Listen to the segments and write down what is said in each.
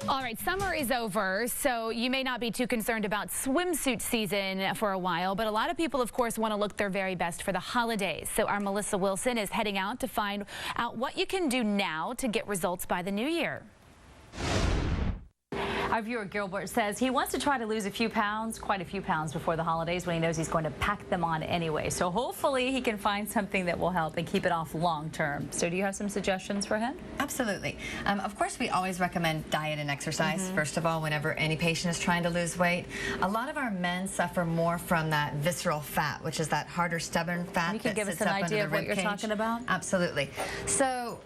All right, summer is over, so you may not be too concerned about swimsuit season for a while, but a lot of people, of course, want to look their very best for the holidays. So our Melissa Wilson is heading out to find out what you can do now to get results by the new year. Our viewer Gilbert says he wants to try to lose a few pounds, quite a few pounds before the holidays when he knows he's going to pack them on anyway. So hopefully he can find something that will help and keep it off long term. So do you have some suggestions for him? Absolutely. Of course, we always recommend diet and exercise, first of all, whenever any patient is trying to lose weight. A lot of our men suffer more from that visceral fat, which is that harder, stubborn fat. You can give us an idea of what you're talking about? Absolutely. So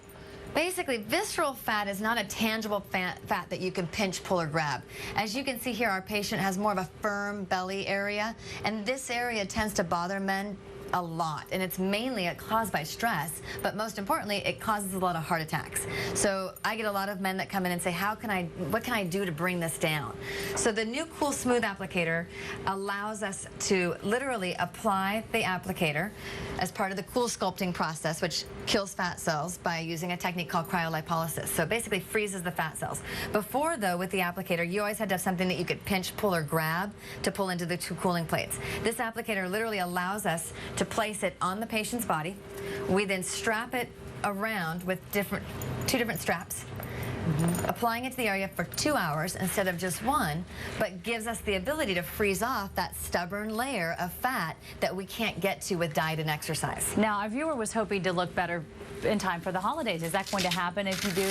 basically, visceral fat is not a tangible fat that you can pinch, pull, or grab. As you can see here, our patient has more of a firm belly area, and this area tends to bother men a lot, and it's mainly caused by stress, but most importantly, it causes a lot of heart attacks. So I get a lot of men that come in and say, what can I do to bring this down? So the new Cool Smooth applicator allows us to literally apply the applicator as part of the Cool Sculpting process, which kills fat cells by using a technique called cryolipolysis. So basically freezes the fat cells. Before, though, with the applicator, you always had to have something that you could pinch, pull, or grab to pull into the two cooling plates. This applicator literally allows us to place it on the patient's body. We then strap it around with two different straps, applying it to the area for 2 hours instead of just one, but gives us the ability to freeze off that stubborn layer of fat that we can't get to with diet and exercise. Now, our viewer was hoping to look better in time for the holidays. Is that going to happen if you do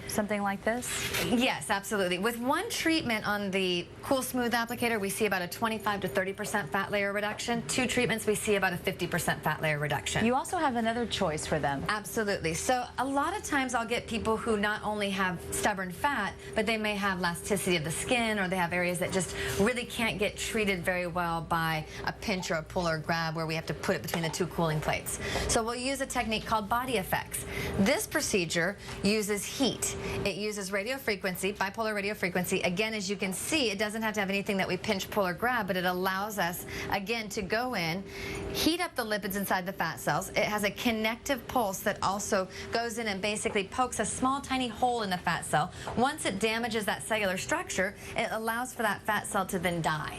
something like this? Yes, absolutely. With one treatment on the Cool Smooth applicator, we see about a 25 to 30% fat layer reduction. 2 treatments, we see about a 50% fat layer reduction. You also have another choice for them. Absolutely. So a lot of times I'll get people who not only have stubborn fat, but they may have elasticity of the skin, or they have areas that just really can't get treated very well by a pinch or a pull or grab where we have to put it between the 2 cooling plates. So we'll use a technique called body effects. This procedure uses heat. It uses radio frequency, bipolar radio frequency. Again, as you can see, it doesn't have to have anything that we pinch, pull, or grab, but it allows us, again, to go in, heat up the lipids inside the fat cells. It has a connective pulse that also goes in and basically pokes a small, tiny hole in the fat cell. Once it damages that cellular structure, it allows for that fat cell to then die.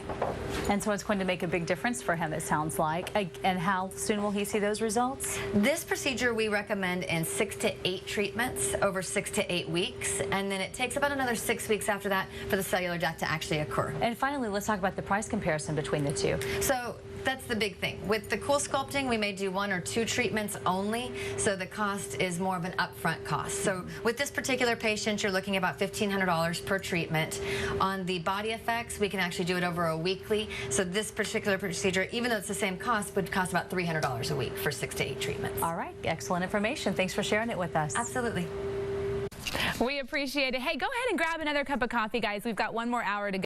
And so it's going to make a big difference for him, it sounds like. And how soon will he see those results? This procedure we recommend in 6 to 8 treatments over 6 to 8 weeks, and then it takes about another 6 weeks after that for the cellular death to actually occur. And finally, let's talk about the price comparison between the two. So that's the big thing. With the Cool Sculpting, we may do 1 or 2 treatments only, so the cost is more of an upfront cost. So with this particular patient, you're looking at about $1,500 per treatment. On the Body Effects, we can actually do it over a weekly. So this particular procedure, even though it's the same cost, would cost about $300 a week for 6 to 8 treatments. All right, excellent information. Thanks for sharing it with us. Absolutely. We appreciate it. Hey, go ahead and grab another cup of coffee, guys. We've got 1 more hour to go.